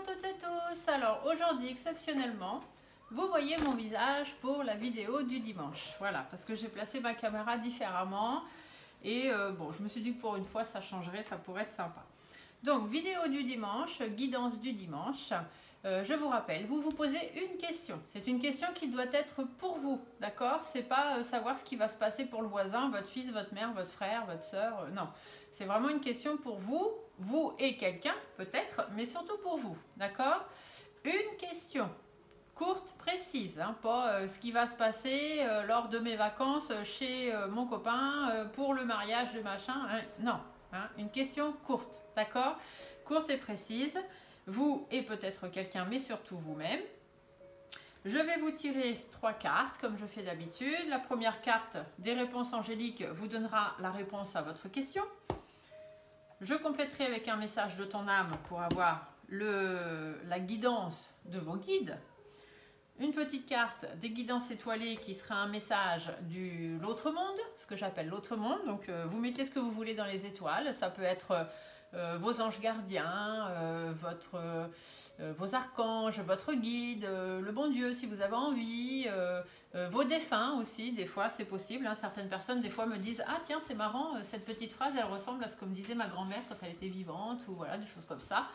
toutes et tous. Alors aujourd'hui exceptionnellement vous voyez mon visage pour la vidéo du dimanche. Voilà, parce que j'ai placé ma caméra différemment et bon, je me suis dit que pour une fois ça changerait, ça pourrait être sympa. Donc vidéo du dimanche, guidance du dimanche. Je vous rappelle, vous vous posez une question. C'est une question qui doit être pour vous, d'accord? C'est pas savoir ce qui va se passer pour le voisin, votre fils, votre mère, votre frère, votre soeur. Non, c'est vraiment une question pour vous, vous et quelqu'un peut-être, mais surtout pour vous, d'accord? Une question courte, précise, hein, pas ce qui va se passer lors de mes vacances chez mon copain pour le mariage de machin. Hein, non, hein, une question courte, d'accord? Courte et précise. Vous et peut-être quelqu'un, mais surtout vous-même. Je vais vous tirer 3 cartes, comme je fais d'habitude. La première carte, des réponses angéliques, vous donnera la réponse à votre question. Je compléterai avec un message de ton âme pour avoir la guidance de vos guides. Une petite carte des guidances étoilées qui sera un message de l'autre monde, ce que j'appelle l'autre monde. Donc vous mettez ce que vous voulez dans les étoiles. Ça peut être vos anges gardiens, vos archanges, votre guide, le bon Dieu si vous avez envie, vos défunts aussi, des fois c'est possible. Hein. Certaines personnes des fois me disent « Ah tiens, c'est marrant, cette petite phrase elle ressemble à ce que me disait ma grand-mère quand elle était vivante » ou voilà, des choses comme ça.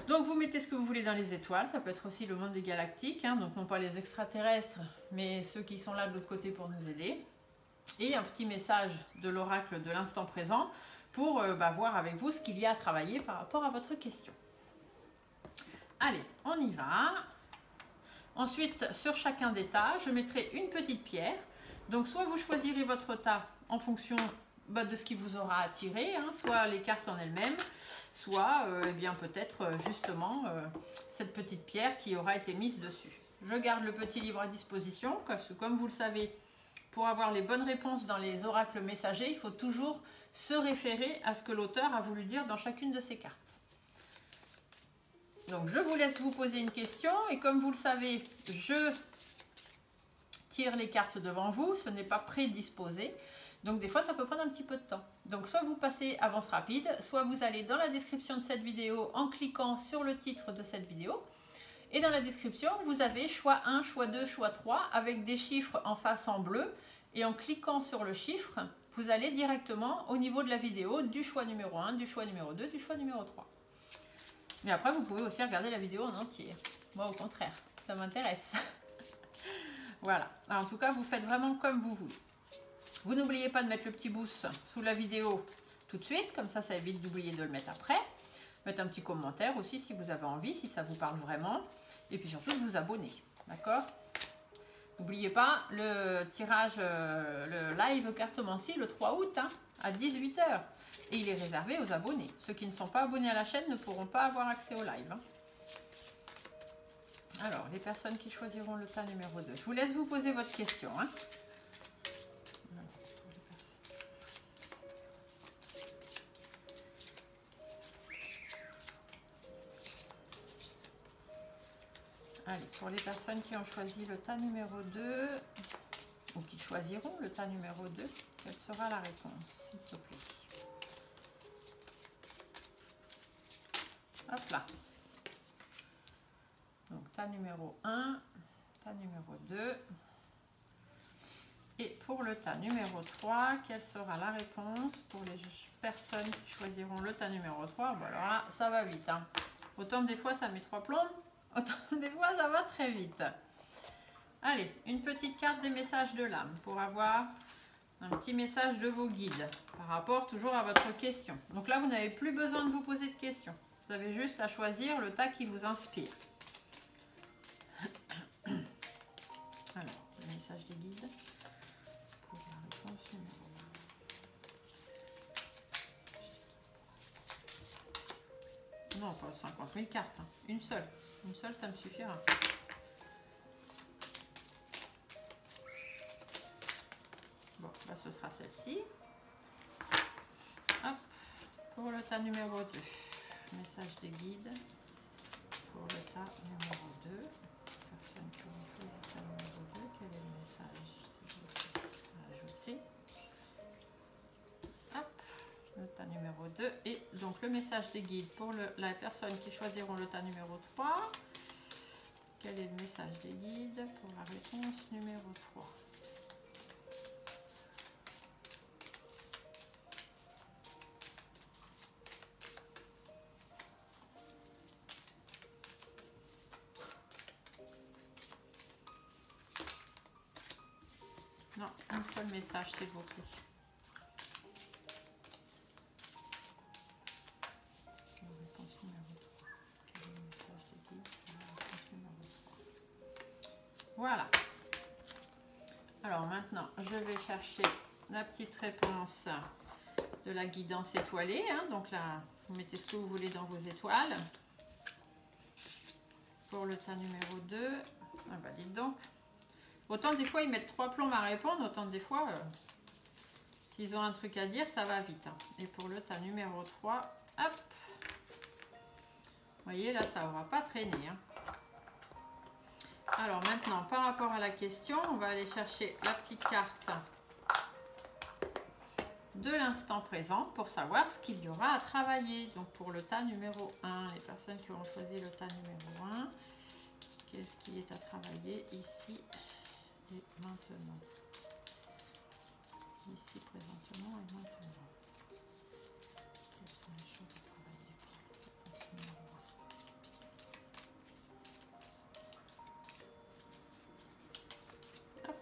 Donc vous mettez ce que vous voulez dans les étoiles, ça peut être aussi le monde des galactiques, hein, donc non pas les extraterrestres, mais ceux qui sont là de l'autre côté pour nous aider. Et un petit message de l'oracle de l'instant présent pour voir avec vous ce qu'il y a à travailler par rapport à votre question. Allez, on y va. Ensuite, sur chacun des tas, je mettrai une petite pierre. Donc soit vous choisirez votre tas en fonction de ce qui vous aura attiré, hein, soit les cartes en elles-mêmes, soit eh bien peut-être justement cette petite pierre qui aura été mise dessus. Je garde le petit livre à disposition, parce que comme vous le savez, pour avoir les bonnes réponses dans les oracles messagers, il faut toujours se référer à ce que l'auteur a voulu dire dans chacune de ces cartes. Donc je vous laisse vous poser une question et comme vous le savez, je tire les cartes devant vous, ce n'est pas prédisposé. Donc des fois ça peut prendre un petit peu de temps. Donc soit vous passez avance rapide, soit vous allez dans la description de cette vidéo en cliquant sur le titre de cette vidéo. Et dans la description, vous avez choix 1, choix 2, choix 3 avec des chiffres en face en bleu. Et en cliquant sur le chiffre, vous allez directement au niveau de la vidéo du choix numéro 1, du choix numéro 2, du choix numéro 3. Mais après, vous pouvez aussi regarder la vidéo en entier. Moi, au contraire, ça m'intéresse. Voilà. Alors, en tout cas, vous faites vraiment comme vous voulez. Vous n'oubliez pas de mettre le petit pouce sous la vidéo tout de suite. Comme ça, ça évite d'oublier de le mettre après. Mettre un petit commentaire aussi si vous avez envie, si ça vous parle vraiment. Et puis surtout, de vous abonner. D'accord ? N'oubliez pas le tirage, le live cartomancie le 3 août hein, à 18 h. Et il est réservé aux abonnés. Ceux qui ne sont pas abonnés à la chaîne ne pourront pas avoir accès au live. Hein. Alors, les personnes qui choisiront le tas numéro 2. Je vous laisse vous poser votre question. Hein. Allez, pour les personnes qui ont choisi le tas numéro 2, ou qui choisiront le tas numéro 2, quelle sera la réponse, s'il te plaît? Hop là. Donc, tas numéro 1, tas numéro 2. Et pour le tas numéro 3, quelle sera la réponse pour les personnes qui choisiront le tas numéro 3? Bon, alors là, ça va vite. Hein. Autant des fois, ça met 3 plombs. Autant des fois, ça va très vite. Allez, une petite carte des messages de l'âme pour avoir un petit message de vos guides par rapport toujours à votre question. Donc là, vous n'avez plus besoin de vous poser de questions. Vous avez juste à choisir le tas qui vous inspire. Alors, le message des guides pour la réponse numéro 1. Non, pas 50 000 cartes. Hein. Une seule. Une seule, ça me suffira. Bon, là, ce sera celle-ci. Hop. Pour le tas numéro 2. Message des guides. Pour le tas numéro 2. Personne qui va choisir le tas numéro 2. Quel est le message? C'est ajouter. Hop. Le tas numéro 2. Et donc, le message des guides pour la personne qui choisiront le tas numéro 3. Quel est le message des guides pour la réponse numéro 3? Non, un seul message, s'il vous plaît. Réponse numéro 3. Quel est le message des guides pour la réponse numéro 3? Voilà. Alors maintenant, je vais chercher la petite réponse de la guidance étoilée. Hein. Donc là, vous mettez ce que vous voulez dans vos étoiles. Pour le tas numéro 2, ah bah dites donc. Autant des fois ils mettent 3 plombs à répondre, autant des fois, s'ils ont un truc à dire, ça va vite. Hein. Et pour le tas numéro 3, hop. Vous voyez, là, ça n'aura pas traîné. Hein. Alors maintenant, par rapport à la question, on va aller chercher la petite carte de l'instant présent pour savoir ce qu'il y aura à travailler. Donc pour le tas numéro 1, les personnes qui auront choisi le tas numéro 1, qu'est-ce qui est à travailler ici et maintenant? Ici, présentement et maintenant. Quelles sont les choses à travailler pour la réponse numéro 1? Hop.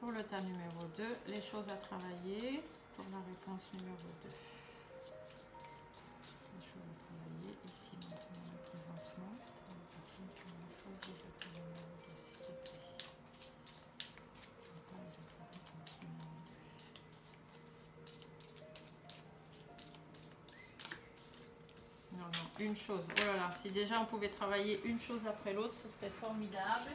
Pour le tas numéro 2, les choses à travailler pour la réponse numéro 2. Les choses à travailler ici, maintenant et présentement pour les personnes qui ont choisi le tas numéro 2, s'il te plaît. Non, non, une chose. Oh là là, si déjà on pouvait travailler une chose après l'autre, ce serait formidable.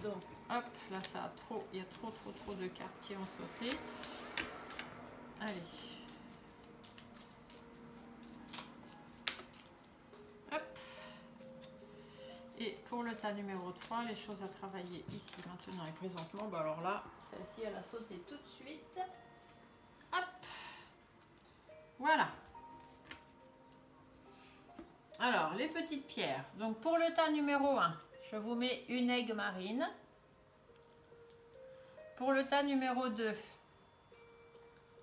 Donc, hop, là ça a trop, il y a trop de cartes qui ont sauté. Allez. Hop. Et pour le tas numéro 3, les choses à travailler ici, maintenant et présentement. Bah alors là, celle-ci, elle a sauté tout de suite. Hop. Voilà. Alors, les petites pierres. Donc, pour le tas numéro 1, je vous mets une aigue marine. Pour le tas numéro 2,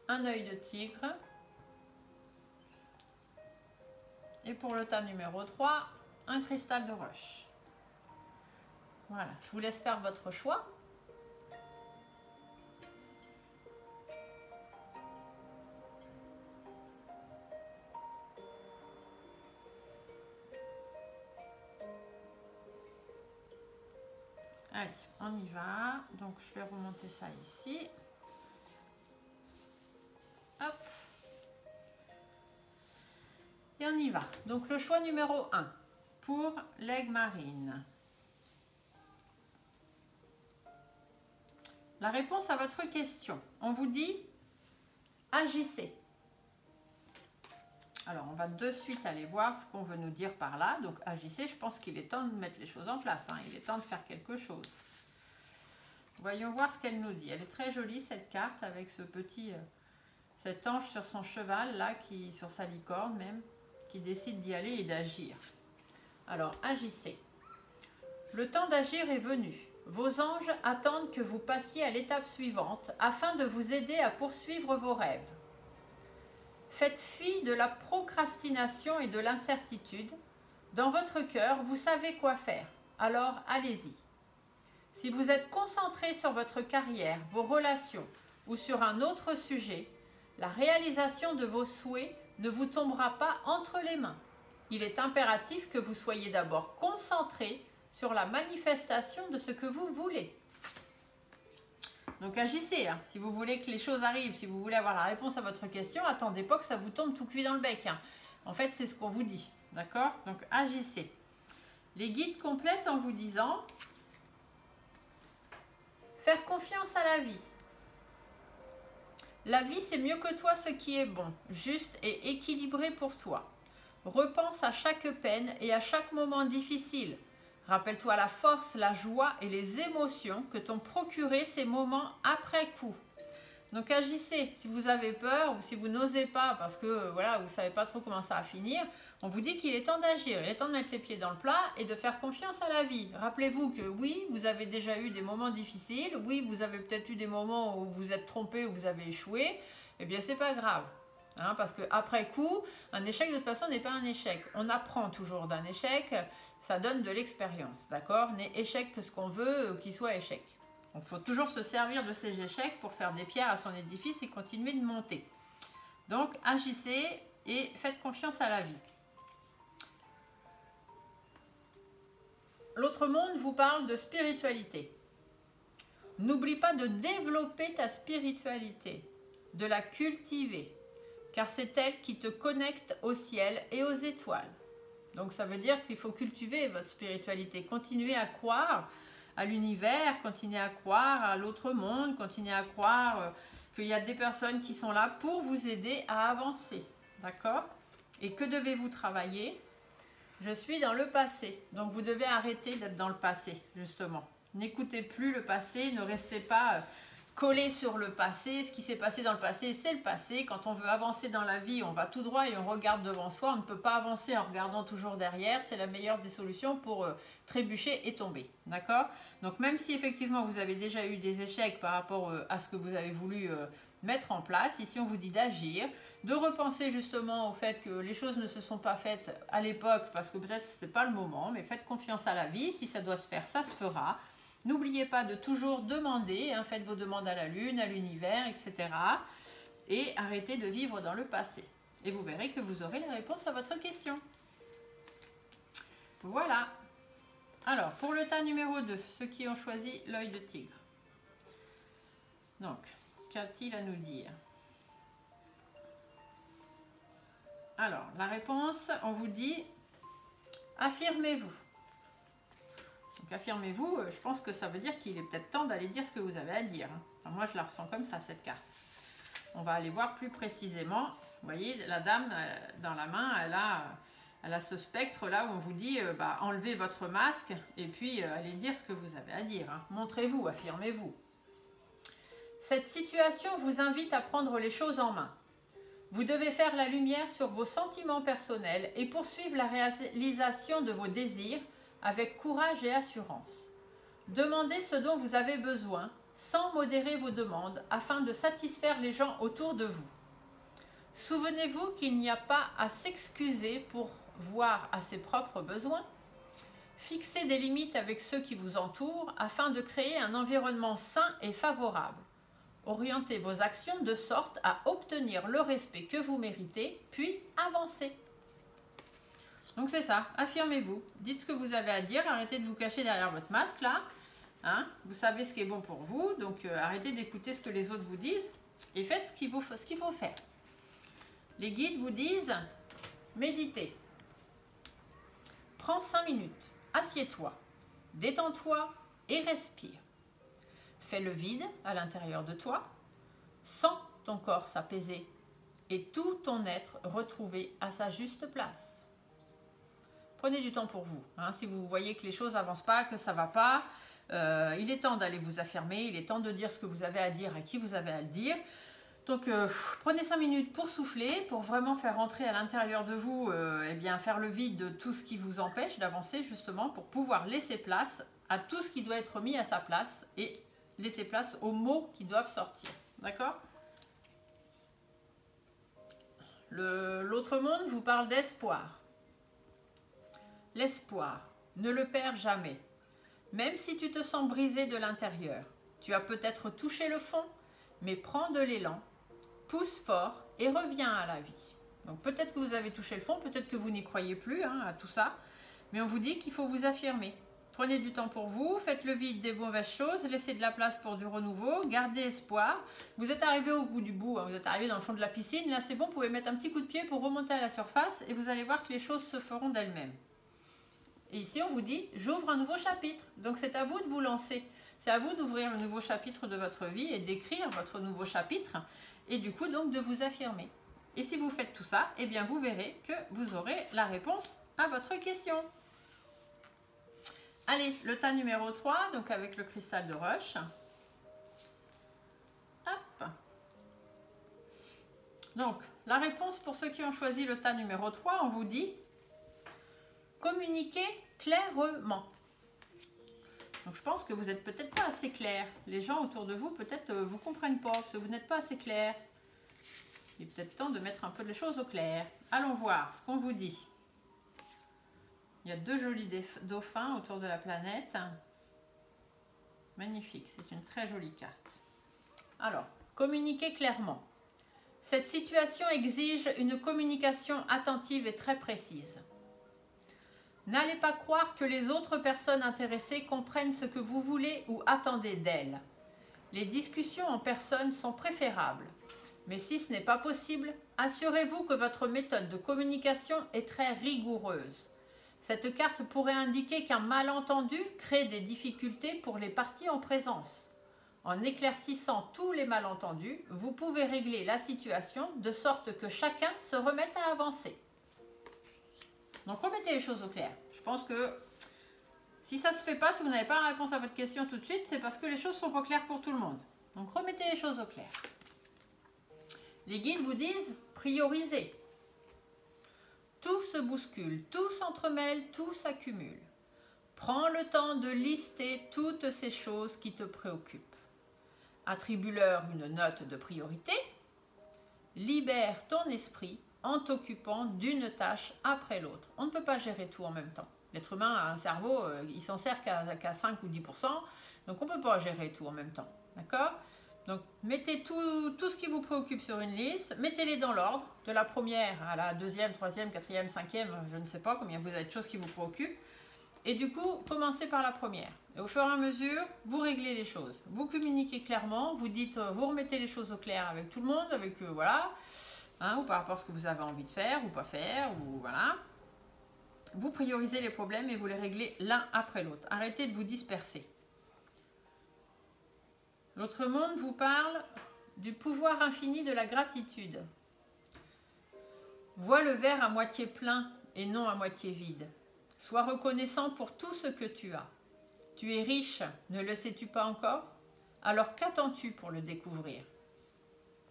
un œil de tigre. Et pour le tas numéro 3, un cristal de roche. Voilà, je vous laisse faire votre choix. Allez, on y va. Donc, je vais remonter ça ici. Hop. Et on y va. Donc, le choix numéro 1 pour l'aigle marine. La réponse à votre question. On vous dit agissez. Alors, on va de suite aller voir ce qu'on veut nous dire par là. Donc, agissez, je pense qu'il est temps de mettre les choses en place. Hein. Il est temps de faire quelque chose. Voyons voir ce qu'elle nous dit. Elle est très jolie, cette carte, avec ce petit, cet ange sur son cheval, là, sur sa licorne même, qui décide d'y aller et d'agir. Alors, agissez. Le temps d'agir est venu. Vos anges attendent que vous passiez à l'étape suivante afin de vous aider à poursuivre vos rêves. Faites fi de la procrastination et de l'incertitude. Dans votre cœur, vous savez quoi faire. Alors, allez-y. Si vous êtes concentré sur votre carrière, vos relations ou sur un autre sujet, la réalisation de vos souhaits ne vous tombera pas entre les mains. Il est impératif que vous soyez d'abord concentré sur la manifestation de ce que vous voulez. Donc agissez, hein. Si vous voulez que les choses arrivent, si vous voulez avoir la réponse à votre question, attendez pas que ça vous tombe tout cuit dans le bec. Hein. En fait, c'est ce qu'on vous dit. D'accord? Donc agissez. Les guides complètent en vous disant faire confiance à la vie. La vie, c'est mieux que toi ce qui est bon, juste et équilibré pour toi. Repense à chaque peine et à chaque moment difficile. Rappelle-toi la force, la joie et les émotions que t'ont procuré ces moments après coup. Donc agissez. Si vous avez peur ou si vous n'osez pas parce que voilà, vous ne savez pas trop comment ça va finir, on vous dit qu'il est temps d'agir. Il est temps de mettre les pieds dans le plat et de faire confiance à la vie. Rappelez-vous que oui, vous avez déjà eu des moments difficiles. Oui, vous avez peut-être eu des moments où vous êtes trompé, où vous avez échoué. Eh bien, c'est pas grave. Hein, parce qu'après coup, un échec de toute façon n'est pas un échec. On apprend toujours d'un échec. Ça donne de l'expérience. D'accord? N'est échec que ce qu'on veut qu'il soit échec. Il faut toujours se servir de ces échecs pour faire des pierres à son édifice et continuer de monter. Donc, agissez et faites confiance à la vie. L'autre monde vous parle de spiritualité. N'oublie pas de développer ta spiritualité, de la cultiver, car c'est elle qui te connecte au ciel et aux étoiles. Donc, ça veut dire qu'il faut cultiver votre spiritualité, continuer à croire à l'univers, continuez à croire à l'autre monde, continuez à croire qu'il y a des personnes qui sont là pour vous aider à avancer. D'accord? Et que devez-vous travailler? Je suis dans le passé. Donc vous devez arrêter d'être dans le passé, justement. N'écoutez plus le passé, ne restez pas collé sur le passé. Ce qui s'est passé dans le passé, c'est le passé. Quand on veut avancer dans la vie, on va tout droit et on regarde devant soi. On ne peut pas avancer en regardant toujours derrière. C'est la meilleure des solutions pour trébucher et tomber. D'accord? Donc même si effectivement vous avez déjà eu des échecs par rapport à ce que vous avez voulu mettre en place, ici on vous dit d'agir, de repenser justement au fait que les choses ne se sont pas faites à l'époque parce que peut-être ce n'était pas le moment, mais faites confiance à la vie. Si ça doit se faire, ça se fera. N'oubliez pas de toujours demander, hein, faites vos demandes à la lune, à l'univers, etc. Et arrêtez de vivre dans le passé. Et vous verrez que vous aurez la réponse à votre question. Voilà. Alors, pour le tas numéro 2, ceux qui ont choisi l'œil de tigre. Donc, qu'a-t-il à nous dire? Alors, la réponse, on vous dit, affirmez-vous. Donc, affirmez-vous, je pense que ça veut dire qu'il est peut-être temps d'aller dire ce que vous avez à dire. Enfin, moi, je la ressens comme ça, cette carte. On va aller voir plus précisément. Vous voyez, la dame, dans la main, elle a ce spectre-là où on vous dit, enlevez votre masque et puis allez dire ce que vous avez à dire. Hein. Montrez-vous, affirmez-vous. Cette situation vous invite à prendre les choses en main. Vous devez faire la lumière sur vos sentiments personnels et poursuivre la réalisation de vos désirs avec courage et assurance. Demandez ce dont vous avez besoin sans modérer vos demandes afin de satisfaire les gens autour de vous. Souvenez-vous qu'il n'y a pas à s'excuser pour voir à ses propres besoins. Fixez des limites avec ceux qui vous entourent afin de créer un environnement sain et favorable. Orientez vos actions de sorte à obtenir le respect que vous méritez, puis avancez. Donc c'est ça, affirmez-vous, dites ce que vous avez à dire, arrêtez de vous cacher derrière votre masque là. Hein, vous savez ce qui est bon pour vous, donc arrêtez d'écouter ce que les autres vous disent et faites ce qu'il faut faire. Les guides vous disent, méditez. Prends 5 minutes, assieds-toi, détends-toi et respire. Fais le vide à l'intérieur de toi, sens ton corps s'apaiser et tout ton être retrouver à sa juste place. Prenez du temps pour vous. Hein, si vous voyez que les choses n'avancent pas, que ça ne va pas, il est temps d'aller vous affirmer, il est temps de dire ce que vous avez à dire à qui vous avez à le dire. Donc prenez 5 minutes pour souffler, pour vraiment faire rentrer à l'intérieur de vous, faire le vide de tout ce qui vous empêche d'avancer justement pour pouvoir laisser place à tout ce qui doit être mis à sa place et laisser place aux mots qui doivent sortir. D'accord? L'autre monde vous parle d'espoir. L'espoir, ne le perds jamais. Même si tu te sens brisé de l'intérieur, tu as peut-être touché le fond, mais prends de l'élan, pousse fort et reviens à la vie. Donc peut-être que vous avez touché le fond, peut-être que vous n'y croyez plus à tout ça, mais on vous dit qu'il faut vous affirmer. Prenez du temps pour vous, faites le vide des mauvaises choses, laissez de la place pour du renouveau, gardez espoir. Vous êtes arrivé au bout du bout, hein, vous êtes arrivé dans le fond de la piscine, là c'est bon, vous pouvez mettre un petit coup de pied pour remonter à la surface et vous allez voir que les choses se feront d'elles-mêmes. Et ici on vous dit, j'ouvre un nouveau chapitre, donc c'est à vous de vous lancer. C'est à vous d'ouvrir le nouveau chapitre de votre vie et d'écrire votre nouveau chapitre et du coup donc de vous affirmer. Et si vous faites tout ça, eh bien vous verrez que vous aurez la réponse à votre question. Allez, le tas numéro 3, donc avec le cristal de Rush. Hop. Donc, la réponse pour ceux qui ont choisi le tas numéro 3, on vous dit communiquer clairement. Donc, je pense que vous n'êtes peut-être pas assez clair. Les gens autour de vous, peut-être, vous ne comprennent pas, parce que vous n'êtes pas assez clair. Il est peut-être temps de mettre un peu les choses au clair. Allons voir ce qu'on vous dit. Il y a 2 jolis dauphins autour de la planète. Magnifique, c'est une très jolie carte. Alors, communiquer clairement. Cette situation exige une communication attentive et très précise. N'allez pas croire que les autres personnes intéressées comprennent ce que vous voulez ou attendez d'elles. Les discussions en personne sont préférables. Mais si ce n'est pas possible, assurez-vous que votre méthode de communication est très rigoureuse. Cette carte pourrait indiquer qu'un malentendu crée des difficultés pour les parties en présence. En éclaircissant tous les malentendus, vous pouvez régler la situation de sorte que chacun se remette à avancer. Donc remettez les choses au clair. Je pense que si ça ne se fait pas, si vous n'avez pas la réponse à votre question tout de suite, c'est parce que les choses ne sont pas claires pour tout le monde. Donc remettez les choses au clair. Les guides vous disent prioriser. Tout se bouscule, tout s'entremêle, tout s'accumule. Prends le temps de lister toutes ces choses qui te préoccupent. Attribue-leur une note de priorité. Libère ton esprit en t'occupant d'une tâche après l'autre. On ne peut pas gérer tout en même temps. L'être humain a un cerveau, il s'en sert qu'à 5 ou 10%, donc on ne peut pas gérer tout en même temps. D'accord ? Donc, mettez tout ce qui vous préoccupe sur une liste, mettez-les dans l'ordre, de la première à la deuxième, troisième, quatrième, cinquième, je ne sais pas combien vous avez de choses qui vous préoccupent. Et du coup, commencez par la première. Et au fur et à mesure, vous réglez les choses. Vous communiquez clairement, vous dites, vous remettez les choses au clair avec tout le monde, avec voilà, hein, ou par rapport à ce que vous avez envie de faire ou pas faire, ou voilà. Vous priorisez les problèmes et vous les réglez l'un après l'autre. Arrêtez de vous disperser. L'autre monde vous parle du pouvoir infini de la gratitude. Vois le verre à moitié plein et non à moitié vide. Sois reconnaissant pour tout ce que tu as. Tu es riche, ne le sais-tu pas encore? Alors qu'attends-tu pour le découvrir?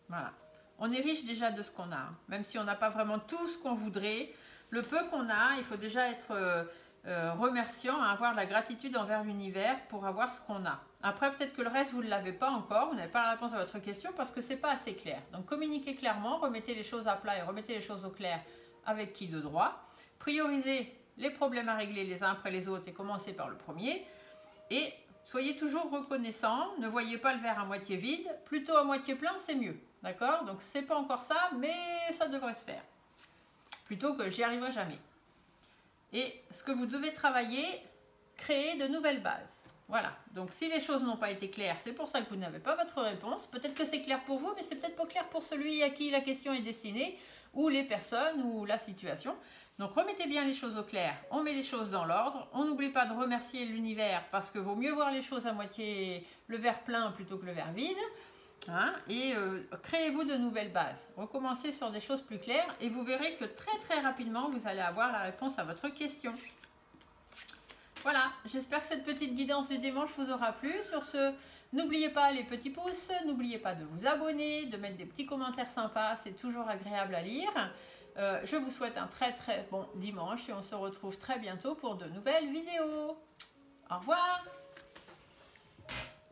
Voilà. On est riche déjà de ce qu'on a, même si on n'a pas vraiment tout ce qu'on voudrait. Le peu qu'on a, il faut déjà être remerciant, avoir la gratitude envers l'univers pour avoir ce qu'on a. Après, peut-être que le reste, vous ne l'avez pas encore, vous n'avez pas la réponse à votre question parce que ce n'est pas assez clair. Donc, communiquez clairement, remettez les choses à plat et remettez les choses au clair avec qui de droit. Priorisez les problèmes à régler les uns après les autres et commencez par le premier. Et soyez toujours reconnaissant, ne voyez pas le verre à moitié vide, plutôt à moitié plein, c'est mieux. D'accord? Donc, c'est pas encore ça, mais ça devrait se faire. Plutôt que j'y arriverai jamais. Et ce que vous devez travailler, créer de nouvelles bases. Voilà, donc si les choses n'ont pas été claires, c'est pour ça que vous n'avez pas votre réponse. Peut-être que c'est clair pour vous, mais c'est peut-être pas clair pour celui à qui la question est destinée, ou les personnes, ou la situation. Donc remettez bien les choses au clair, on met les choses dans l'ordre, on n'oublie pas de remercier l'univers, parce que vaut mieux voir les choses à moitié, le verre plein plutôt que le verre vide. Hein, et créez-vous de nouvelles bases. Recommencez sur des choses plus claires, et vous verrez que très rapidement, vous allez avoir la réponse à votre question. Voilà, j'espère que cette petite guidance du dimanche vous aura plu. Sur ce, n'oubliez pas les petits pouces, n'oubliez pas de vous abonner, de mettre des petits commentaires sympas, c'est toujours agréable à lire. Je vous souhaite un très bon dimanche et on se retrouve très bientôt pour de nouvelles vidéos. Au revoir!